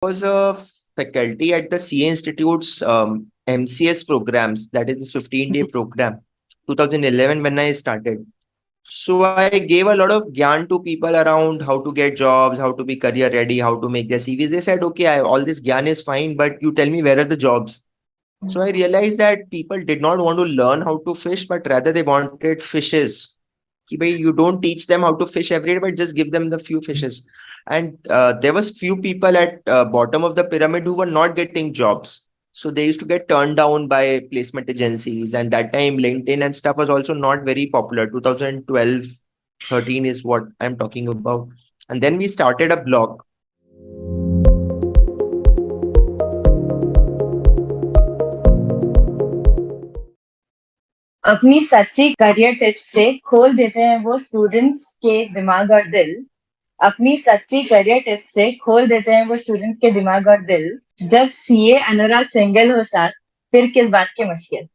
was a faculty at the CA Institute's MCS programs, that is this 15-day program, 2011 when I started. So I gave a lot of gyan to people around how to get jobs, how to be career ready, how to make their CVs. They said, okay, all this gyan is fine, but you tell me where are the jobs? So I realized that people did not want to learn how to fish, but rather they wanted fishes. Ki bhai, you don't teach them how to fish every day, but just give them the few fishes. And there was few people at bottom of the pyramid who were not getting jobs. So they used to get turned down by placement agencies. And that time LinkedIn and stuff was also not very popular. 2012, 13 is what I'm talking about. And then we started a blog. अपनी सच्ची career tips से खोल देते हैं वो students के दिमाग और दिल। अपनी सच्ची करियर टिप्स से खोल देते हैं वो स्टूडेंट्स के दिमाग और दिल। जब सीए अनुराग सिंगल हो साथ, फिर किस बात की मुश्किल।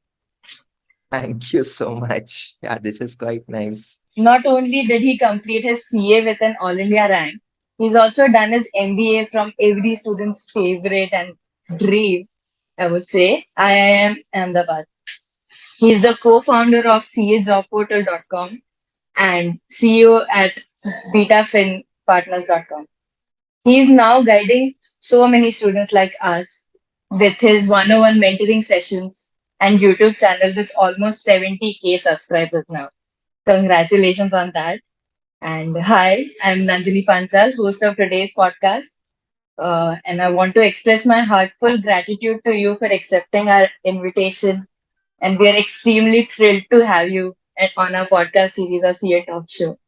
Thank you so much. Yeah, this is quite nice. Not only did he complete his CA with an All India rank, he's also done his MBA from every student's favorite and dream, I would say, IIM Ahmedabad. He's the co-founder of cajobportal.com and CEO at betafinpartners.com. He is now guiding so many students like us with his one-on-one mentoring sessions and YouTube channel with almost 70K subscribers now. Congratulations on that. And hi, I'm Nandini Panchal, host of today's podcast. And I want to express my heartfelt gratitude to you for accepting our invitation. And we are extremely thrilled to have you on our podcast series or CA Talk Show.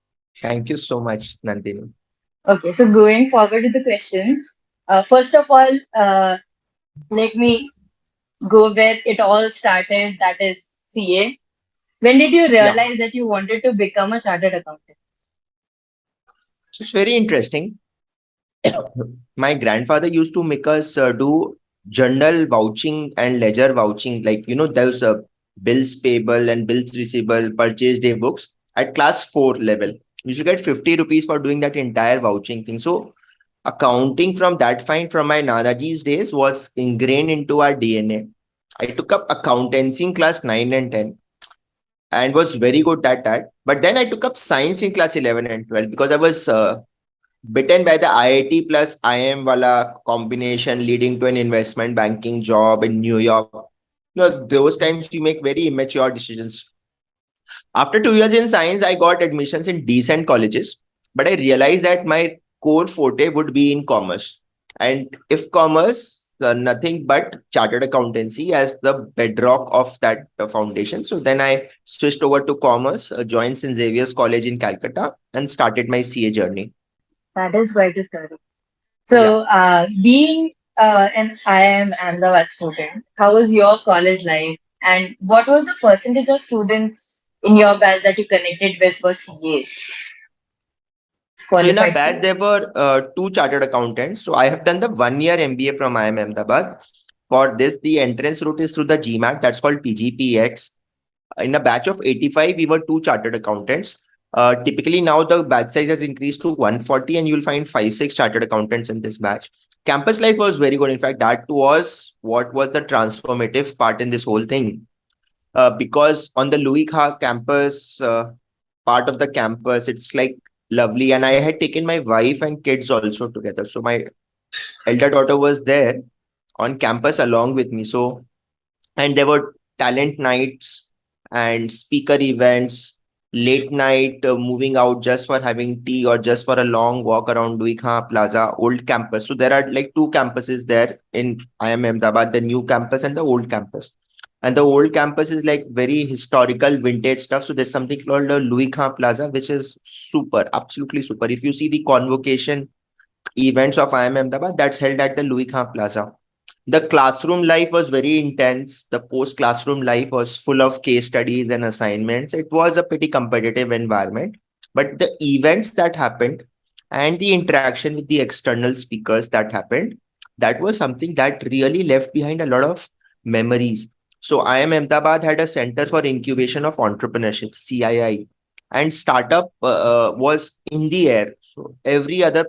Thank you so much, Nandini. Okay, so going forward with the questions. First of all, let me go where it all started, that is CA. When did you Yeah. realize that you wanted to become a chartered accountant? So it's very interesting. My grandfather used to make us do journal vouching and ledger vouching, like, those bills payable and bills receivable, purchase day books at class 4 level. You should get 50 rupees for doing that entire vouching thing. So accounting from that fine from my Nanaji's days was ingrained into our DNA. I took up accountancy in class 9 and 10 and was very good at that. But then I took up science in class 11 and 12 because I was bitten by the IIT plus IM wala combination leading to an investment banking job in New York. Those times you make very immature decisions. After 2 years in science, I got admissions in decent colleges, but I realized that my core forte would be in commerce. And if commerce, nothing but chartered accountancy as the bedrock of that foundation. So then I switched over to commerce, joined St. Xavier's College in Calcutta, and started my CA journey. That is quite a story. So, being an IIM Ahmedabad student, how was your college life? And what was the percentage of students in your batch that you connected with were CAs, So in our qualified batch, CAs? there were two chartered accountants. So I have done the 1 year MBA from IIM Ahmedabad. For this, the entrance route is through the GMAT. That's called PGPX. In a batch of 85, we were two chartered accountants. Typically now the batch size has increased to 140 and you'll find 5-6 chartered accountants in this batch. Campus life was very good. In fact, that was what was the transformative part in this whole thing. Because on the Louis Kha campus, part of the campus, it's like lovely. And I had taken my wife and kids also together. So my elder daughter was there on campus along with me. So, and there were talent nights and speaker events, late night moving out just for having tea or just for a long walk around Duikha Plaza, old campus. So there are like two campuses there in IIM Ahmedabad, the new campus and the old campus. And the old campus is like very historical vintage stuff. So there's something called the Louis Khan Plaza, which is super, absolutely super. If you see the convocation events of IIM Ahmedabad, that's held at the Louis Khan Plaza. The classroom life was very intense. The post classroom life was full of case studies and assignments. It was a pretty competitive environment. But the events that happened and the interaction with the external speakers that happened, that was something that really left behind a lot of memories. So IIM Ahmedabad had a Center for Incubation of Entrepreneurship, CII, and startup was in the air. So every other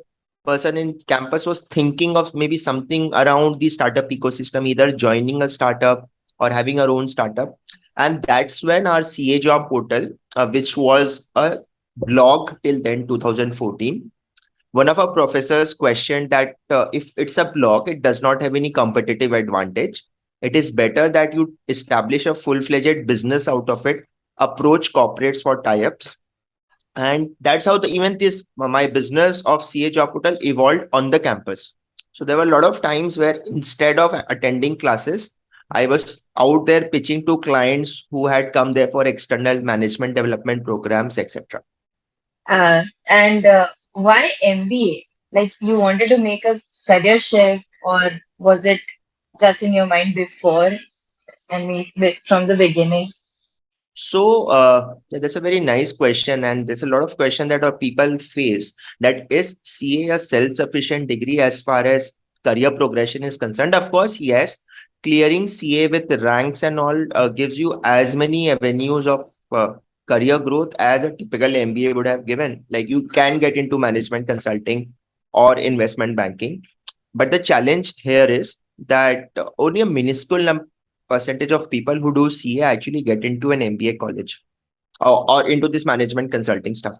person in campus was thinking of maybe something around the startup ecosystem, either joining a startup or having our own startup. And that's when our CA job portal, which was a blog till then, 2014, one of our professors questioned that if it's a blog, it does not have any competitive advantage. It is better that you establish a full-fledged business out of it, approach corporates for tie-ups. And that's how even this my business of CA Job Portal evolved on the campus. So there were a lot of times where instead of attending classes, I was out there pitching to clients who had come there for external management development programs, etc. And why MBA? Like you wanted to make a career shift, or was it just in your mind before and from the beginning? So that's a very nice question, and there's a lot of question that our people face. That is CA a self-sufficient degree as far as career progression is concerned? Of course, yes. Clearing CA with ranks and all gives you as many avenues of career growth as a typical MBA would have given. Like you can get into management consulting or investment banking, but the challenge here is that only a minuscule percentage of people who do CA actually get into an MBA college or into this management consulting stuff.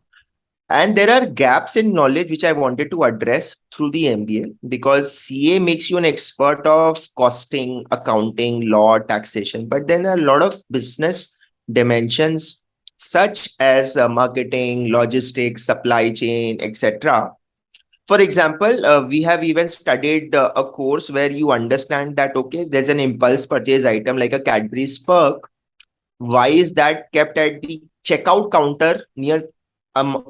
And there are gaps in knowledge which I wanted to address through the MBA, because CA makes you an expert of costing, accounting, law, taxation. But then a lot of business dimensions such as marketing, logistics, supply chain, etc. For example, we have even studied a course where you understand that, okay, there's an impulse purchase item like a Cadbury's perk. Why is that kept at the checkout counter near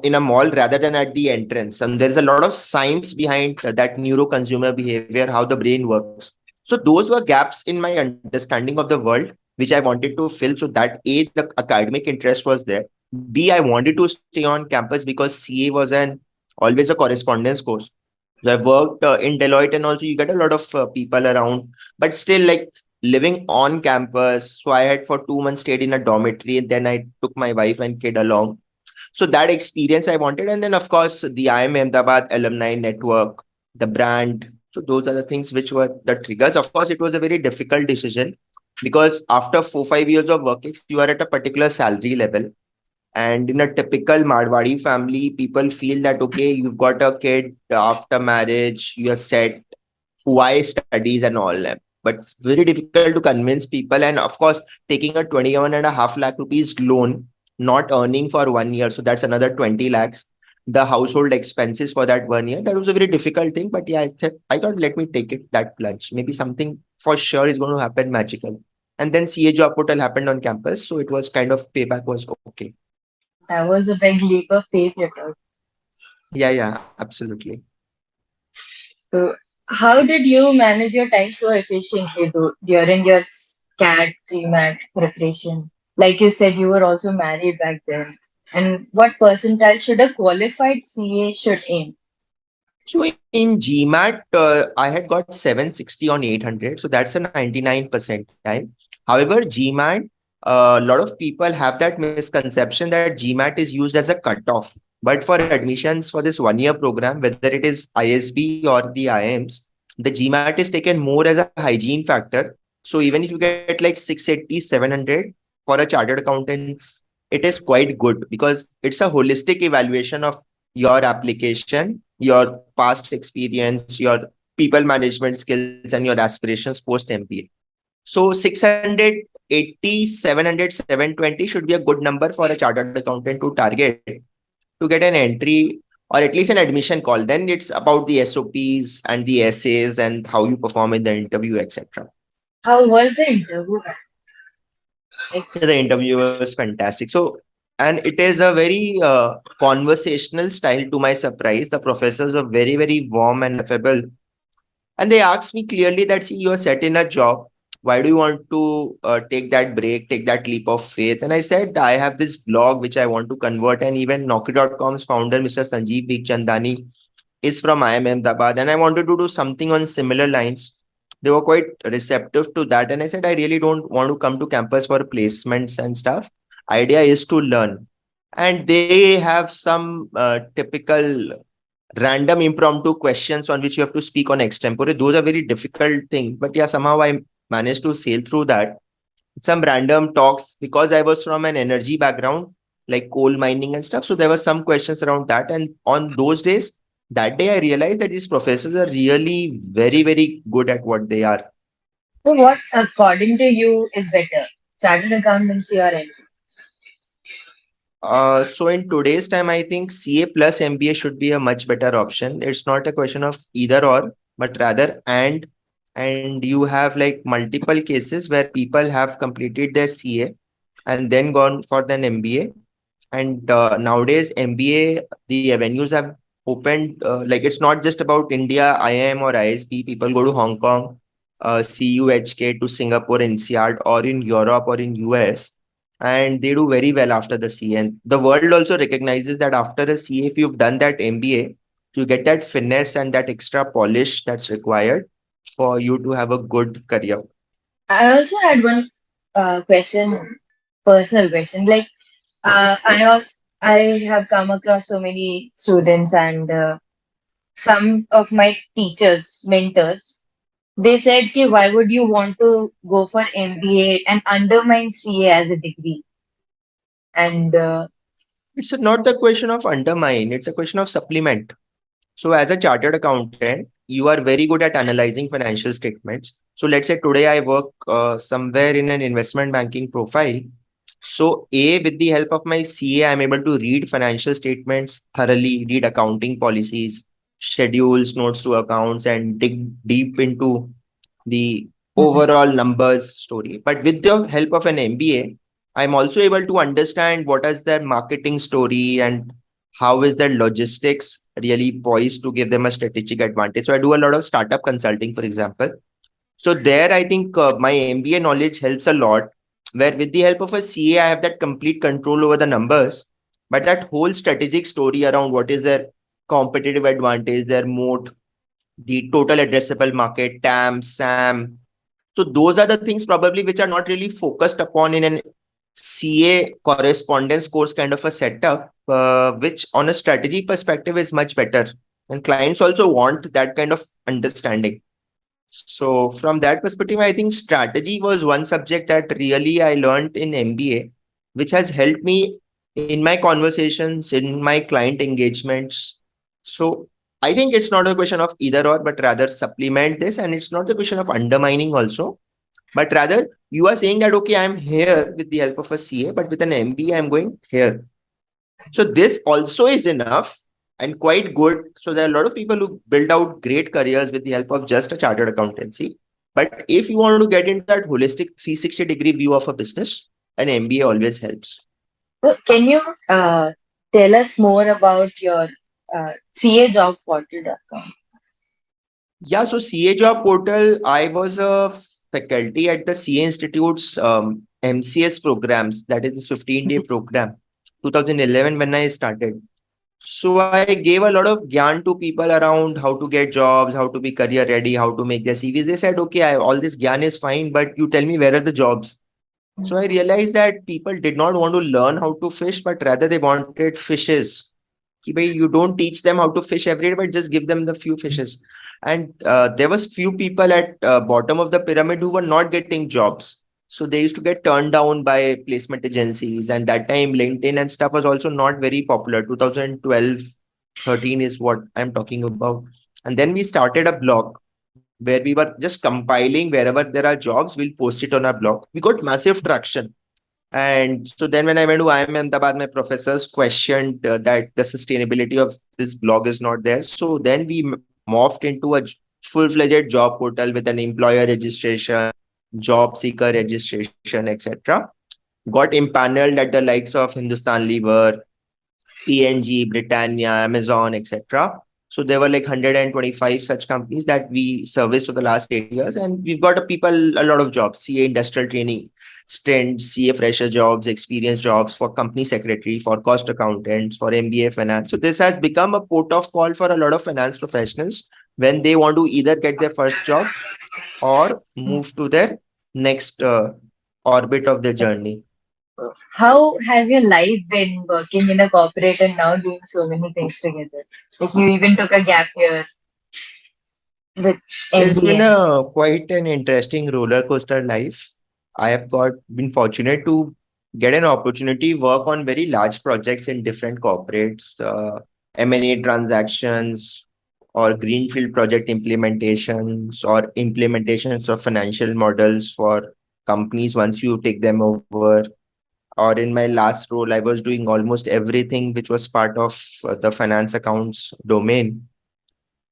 in a mall rather than at the entrance? And there's a lot of science behind that neuro-consumer behavior, how the brain works. So those were gaps in my understanding of the world, which I wanted to fill. So that A, the academic interest was there. B, I wanted to stay on campus because CA was an always a correspondence course. So I worked in Deloitte, and also you get a lot of people around, but still like living on campus. So I had for 2 months stayed in a dormitory, and then I took my wife and kid along. So that experience I wanted. And then of course the IIM Ahmedabad alumni network, the brand. So those are the things which were the triggers. Of course, it was a very difficult decision because after 4-5 years of working, you are at a particular salary level. And in a typical Marwadi family, people feel that, okay, you've got a kid after marriage, you're set, why studies and all that. But it's very difficult to convince people. And of course, taking a 21.5 lakh rupees loan, not earning for 1 year. So that's another 20 lakhs. The household expenses for that 1 year, that was a very difficult thing. But yeah, I thought, let me take it that plunge. Maybe something for sure is going to happen magical. And then CA job portal happened on campus. So it was kind of payback was okay. That was a big leap of faith you took. Yeah, absolutely. So, how did you manage your time so efficiently during your CAT, GMAT preparation? Like you said, you were also married back then. And what percentile should a qualified CA should aim? So in GMAT, I had got 760 on 800. So that's a 99 percentile. However, GMAT, a lot of people have that misconception that GMAT is used as a cutoff. But for admissions for this 1 year program, whether it is ISB or the IIMs, the GMAT is taken more as a hygiene factor. So even if you get like 680, 700 for a chartered accountant, it is quite good because it's a holistic evaluation of your application, your past experience, your people management skills, and your aspirations post MBA. So 680, 700, 720 should be a good number for a chartered accountant to target to get an entry or at least an admission call. Then it's about the SOPs and the essays and how you perform in the interview, etc. How was the interview? Like, The interview was fantastic. So, and it is a very conversational style to my surprise. The professors were very, very warm and affable. And they asked me clearly that, see, you are set in a job. Why do you want to take that break, take that leap of faith? And I said, I have this blog which I want to convert. And even Naukri.com's founder, Mr. Sanjeev Chandani, is from IIM Ahmedabad. And I wanted to do something on similar lines. They were quite receptive to that. And I said, I really don't want to come to campus for placements and stuff. Idea is to learn. And they have some typical random impromptu questions on which you have to speak on extempore. Those are very difficult things. But yeah, somehow I managed to sail through that. Some random talks because I was from an energy background, like coal mining and stuff. So there were some questions around that. And on those days, that day I realized that these professors are really very, very good at what they are. So, what according to you is better, chartered accountancy or MBA? So in today's time, I think CA plus MBA should be a much better option. It's not a question of either or, but rather and you have like multiple cases where people have completed their CA and then gone for an MBA. And nowadays, MBA, the avenues have opened. Like it's not just about India, IIM or ISB. People go to Hong Kong, CUHK to Singapore, INSEAD, or in Europe or in US, and they do very well after the CA. And the world also recognizes that after a CA, if you've done that MBA, you get that finesse and that extra polish that's required for you to have a good career. I also had one personal question. Like, I have come across so many students and some of my teachers, mentors. They said, "Ki, why would you want to go for MBA and undermine CA as a degree?" And It's not the question of undermine, it's a question of supplement. So, as a chartered accountant, you are very good at analyzing financial statements. So, let's say today I work somewhere in an investment banking profile. So, with the help of my CA, I'm able to read financial statements thoroughly, read accounting policies, schedules, notes to accounts, and dig deep into the overall numbers story. But with the help of an MBA, I'm also able to understand what is their marketing story and how is their logistics really poised to give them a strategic advantage. So I do a lot of startup consulting, for example. So there, I think my MBA knowledge helps a lot. Where with the help of a CA, I have that complete control over the numbers, but that whole strategic story around what is their competitive advantage, their moat, the total addressable market, TAM, SAM. So those are the things probably which are not really focused upon in an CA correspondence course kind of a setup, which on a strategy perspective is much better. And clients also want that kind of understanding. So from that perspective, I think strategy was one subject that really I learned in MBA, which has helped me in my conversations, in my client engagements. So I think it's not a question of either or, but rather supplement this. And it's not a question of undermining also, but rather you are saying that, okay, I'm here with the help of a CA, but with an MBA, I'm going here. So this also is enough and quite good. So there are a lot of people who build out great careers with the help of just a chartered accountancy. But if you want to get into that holistic 360-degree view of a business, an MBA always helps. so can you tell us more about your CA job portal.com? Yeah, so CA Job Portal, I was a faculty at the CA Institute's MCS programs, that is this 15-day program, 2011 when I started. So I gave a lot of gyan to people around how to get jobs, how to be career ready, how to make their CVs. They said, okay, all this gyan is fine, but you tell me where are the jobs? So I realized that people did not want to learn how to fish, but rather they wanted fishes. Ki bhai, you don't teach them how to fish every day, but just give them the few fishes. And there was few people at bottom of the pyramid who were not getting jobs. So they used to get turned down by placement agencies. And that time LinkedIn and stuff was also not very popular. 2012, 13 is what I'm talking about. And then we started a blog where we were just compiling wherever there are jobs, we'll post it on our blog. We got massive traction. And so then when I went to IIM Ahmedabad, my professors questioned that the sustainability of this blog is not there. So then we morphed into a full-fledged job portal with an employer registration, job seeker registration, etc. Got impaneled at the likes of Hindustan Lever, PNG, Britannia, Amazon, etc. So there were like 125 such companies that we serviced for the last 8 years, and we've got a lot of jobs: CA industrial training, stint, CA fresher jobs, experience jobs for company secretary, for cost accountants, for MBA finance. So this has become a port of call for a lot of finance professionals when they want to either get their first job or move to their next orbit of their journey. How has your life been working in a corporate and now doing so many things together? Like you even took a gap year with It's been MBA. a quite an interesting roller coaster life. I have got been fortunate to get an opportunity work on very large projects in different corporates, M&A transactions, or greenfield project implementations, or implementations of financial models for companies once you take them over. Or in my last role, I was doing almost everything which was part of the finance accounts domain.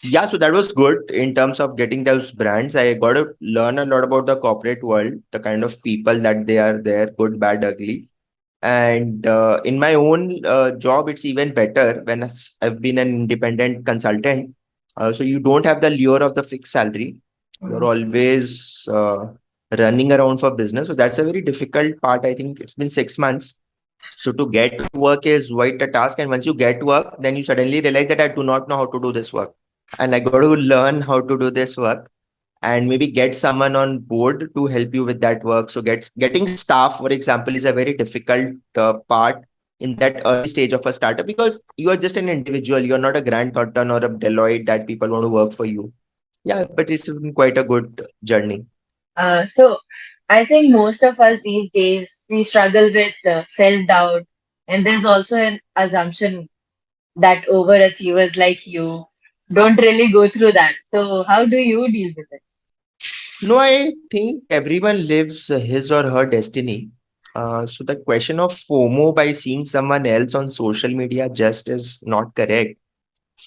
Yeah, so that was good in terms of getting those brands. I got to learn a lot about the corporate world, the kind of people that they are there, good, bad, ugly. And in my own job, it's even better when I've been an independent consultant. So you don't have the lure of the fixed salary. You're Mhm. always running around for business. So that's a very difficult part. I think it's been 6 months. So to get work is quite a task. And once you get work, then you suddenly realize that I do not know how to do this work. And I got to learn how to do this work and maybe get someone on board to help you with that work. So getting staff, for example, is a very difficult part in that early stage of a startup because you are just an individual. You're not a Grant Thornton or a Deloitte that people want to work for you. Yeah, but it's been quite a good journey. So I think most of us these days we struggle with self-doubt, and there's also an assumption that overachievers like you don't really go through that. So how do you deal with it? No, I think everyone lives his or her destiny. So the question of FOMO by seeing someone else on social media just is not correct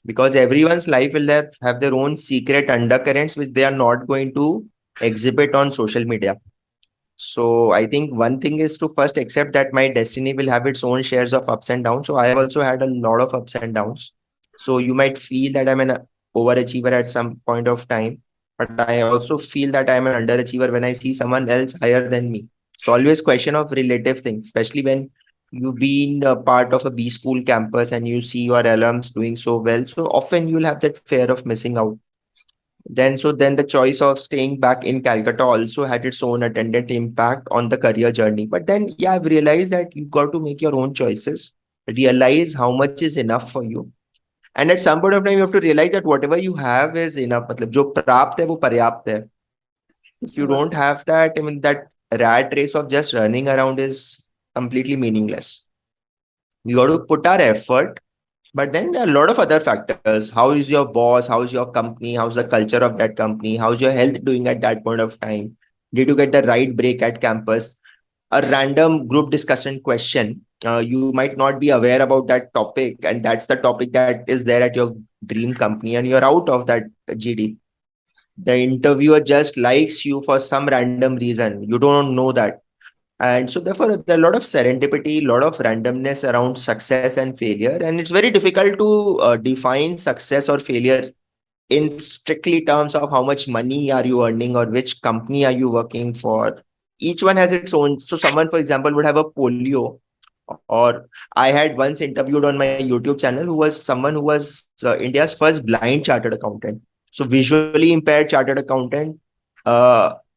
because everyone's life will have their own secret undercurrents which they are not going to exhibit on social media. So I think one thing is to first accept that my destiny will have its own shares of ups and downs. So I have also had a lot of ups and downs. So you might feel that I'm an overachiever at some point of time, but I also feel that I'm an underachiever when I see someone else higher than me. So always question of relative things, especially when you've been a part of a B school campus and you see your alums doing so well. So often you'll have that fear of missing out. Then the choice of staying back in Calcutta also had its own attendant impact on the career journey. But then, yeah, I've realized that you've got to make your own choices, realize how much is enough for you. And at some point of time, you have to realize that whatever you have is enough. मतलब जो प्राप्त है वो पर्याप्त है. If you don't have that, I mean, that rat race of just running around is completely meaningless. You got to put our effort, but then there are a lot of other factors. How is your boss? How is your company? How's the culture of that company? How's your health doing at that point of time? Did you get the right break at campus? A random group discussion question. You might not be aware about that topic, and that's the topic that is there at your dream company, and you're out of that GD. The interviewer just likes you for some random reason. You don't know that. And so therefore, there are a lot of serendipity, a lot of randomness around success and failure. And it's very difficult to define success or failure in strictly terms of how much money are you earning or which company are you working for. Each one has its own. So someone, for example, would have a polio, or I had once interviewed on my YouTube channel who was someone who was India's first blind chartered accountant. So visually impaired chartered accountant.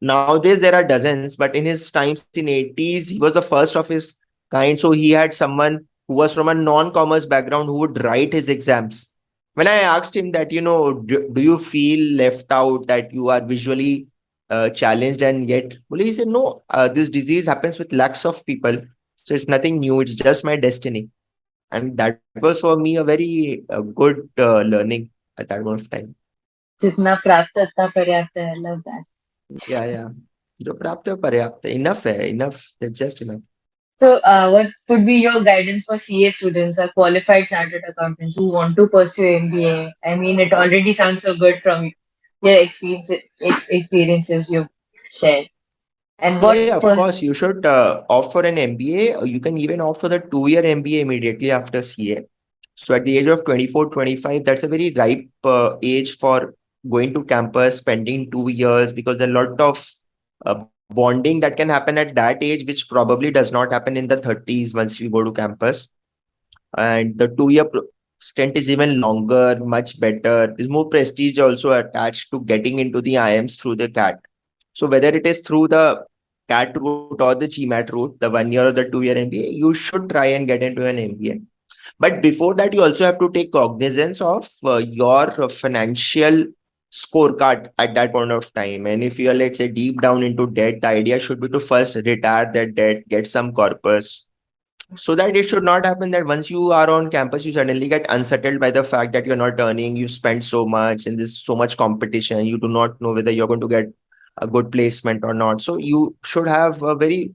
Nowadays there are dozens, but in his times in 80s, he was the first of his kind. So he had someone who was from a non-commerce background who would write his exams. When I asked him that, do you feel left out, that you are visually challenged, and yet, well, he said, no, this disease happens with lakhs of people. So it's nothing new. It's just my destiny. And that was for me a very good learning at that point of time. जितना प्राप्त उतना पर्याप्त है. I love that. Yeah, yeah. जो प्राप्त है, पर्याप्त है. Enough है. Enough. That's just enough. So, what would be your guidance for CA students or qualified chartered accountants who want to pursue MBA? I mean, it already sounds so good from your experiences you've shared. And Yeah, what yeah, of per course. You should opt for an MBA. Or you can even opt for the 2-year MBA immediately after CA. So at the age of 24, 25, that's a very ripe age for going to campus, spending 2 years, because there are a lot of bonding that can happen at that age, which probably does not happen in the 30s once you go to campus. And the 2-year stint is even longer, much better. There's more prestige also attached to getting into the IMs through the CAT. So whether it is through the CAT route or the GMAT route, the 1 year or the 2 year MBA, you should try and get into an MBA. But before that, you also have to take cognizance of your financial scorecard at that point of time. And if you're, let's say, deep down into debt, the idea should be to first retire that debt, get some corpus, so that it should not happen that once you are on campus, you suddenly get unsettled by the fact that you're not earning, you spend so much, and there's so much competition. You do not know whether you're going to get a good placement or not. So you should have a very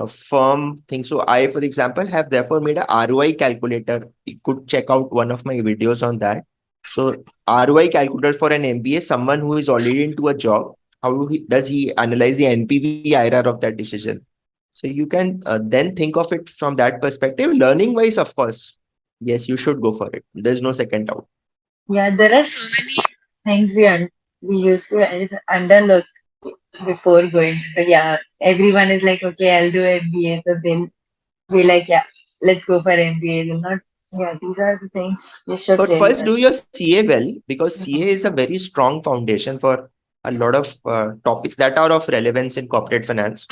firm thing. So I, for example, have therefore made a ROI calculator. You could check out one of my videos on that. So ROI calculator for an MBA, someone who is already into a job, does he analyze the NPV IRR of that decision? So you can then think of it from that perspective. Learning wise, of course, yes, you should go for it. There's no second doubt. Yeah, there are so many things we used to underlook before going. But yeah, everyone is like, okay, I'll do MBA. So they'll be like, yeah, let's go for MBA. They're not, yeah, these are the things you should But really first, do your understand. CA well, because CA is a very strong foundation for a lot of topics that are of relevance in corporate finance.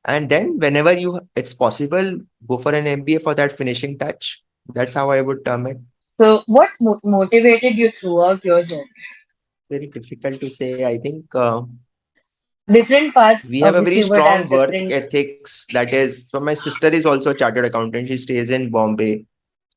And then, whenever it's possible, go for an MBA for that finishing touch. That's how I would term it. So, what motivated you throughout your journey? Very difficult to say. I think Different paths we have a very obviously would strong have work different. ethics. That is, so my sister is also a chartered accountant. She stays in Bombay.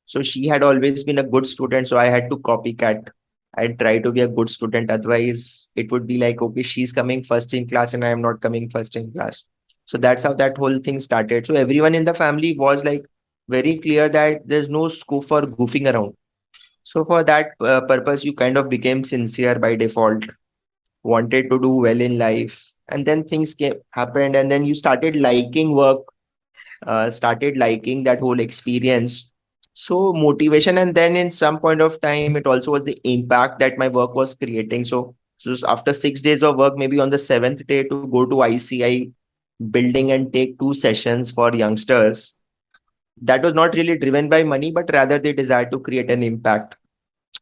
So she had always been a good student. So I had to copycat. I try to be a good student. Otherwise, it would be like, okay, she's coming first in class and I am not coming first in class. So that's how that whole thing started. So everyone in the family was like very clear that there's no scope for goofing around. So for that purpose, you kind of became sincere by default, wanted to do well in life. And then things happened, and then you started liking work, started liking that whole experience. So motivation, and then in some point of time, it also was the impact that my work was creating. So after 6 days of work, maybe on the seventh day to go to ICI building and take 2 sessions for youngsters, that was not really driven by money, but rather the desire to create an impact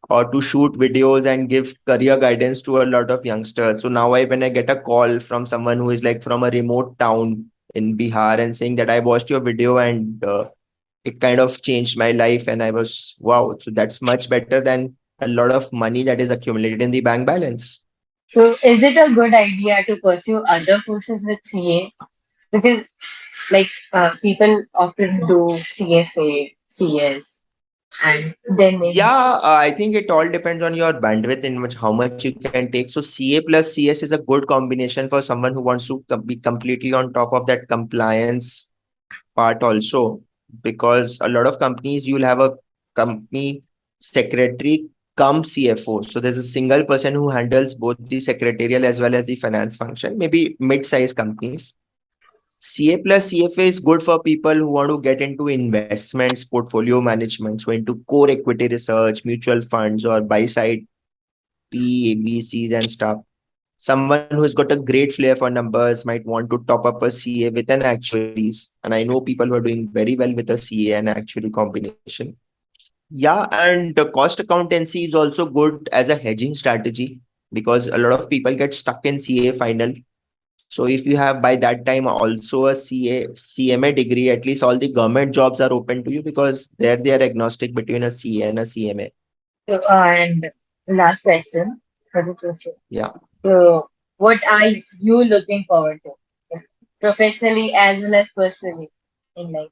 or to shoot videos and give career guidance to a lot of youngsters. So now when I get a call from someone who is like from a remote town in Bihar and saying that I watched your video and it kind of changed my life, and I was, wow, so that's much better than a lot of money that is accumulated in the bank balance. So, is it a good idea to pursue other courses with CA? Because, like, people often do CFA, CS, and then in. Yeah, I think it all depends on your bandwidth in which how much you can take. So CA plus CS is a good combination for someone who wants to be completely on top of that compliance part also, because a lot of companies you'll have a company secretary come CFO. So there's a single person who handles both the secretarial as well as the finance function, maybe mid-sized companies. CA plus CFA is good for people who want to get into investments, portfolio management, so into core equity research, mutual funds, or buy side P, ABCs and stuff. Someone who's got a great flair for numbers might want to top up a CA with an actuaries. And I know people who are doing very well with a CA and actuary combination. Yeah, and the cost accountancy is also good as a hedging strategy, because a lot of people get stuck in CA final. So if you have by that time also a CMA degree, at least all the government jobs are open to you, because there they are agnostic between a CA and a CMA. So, and last question for the question. Yeah. So, what are you looking forward to, professionally as well as personally in life?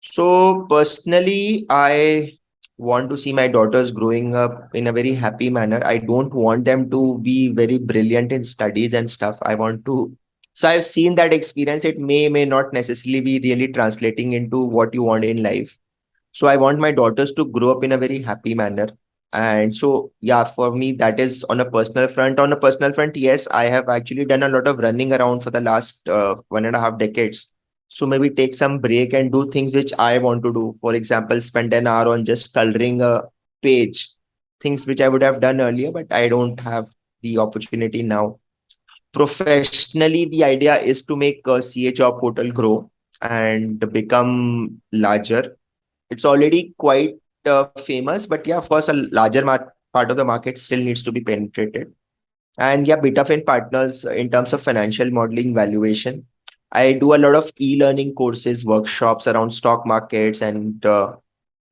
So personally, I want to see my daughters growing up in a very happy manner. I don't want them to be very brilliant in studies and stuff. I want to. So I've seen that experience. It may not necessarily be really translating into what you want in life. So I want my daughters to grow up in a very happy manner. And so, yeah, for me, that is on a personal front. On a personal front, yes, I have actually done a lot of running around for the last 1.5 decades. So maybe take some break and do things which I want to do. For example, spend an hour on just coloring a page, things which I would have done earlier, but I don't have the opportunity now. Professionally, the idea is to make a CA job portal grow and become larger. It's already quite famous, but yeah, of course, a larger part of the market still needs to be penetrated. And yeah, Bitafin partners in terms of financial modeling valuation. I do a lot of e-learning courses, workshops around stock markets and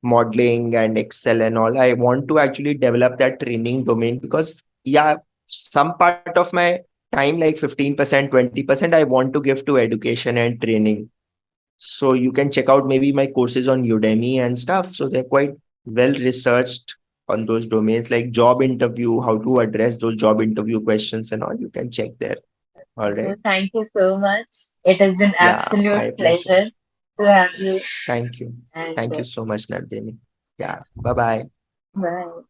modeling and Excel and all. I want to actually develop that training domain because yeah, some part of my time, like 15%, 20%, I want to give to education and training. So you can check out maybe my courses on Udemy and stuff. So they're quite well researched on those domains like job interview, how to address those job interview questions and all. You can check there. All So right. thank you so much. It has been Yeah, absolute my pleasure. pleasure to have you. Thank you. And Thank you so much, Nandini. Yeah. Bye bye. bye.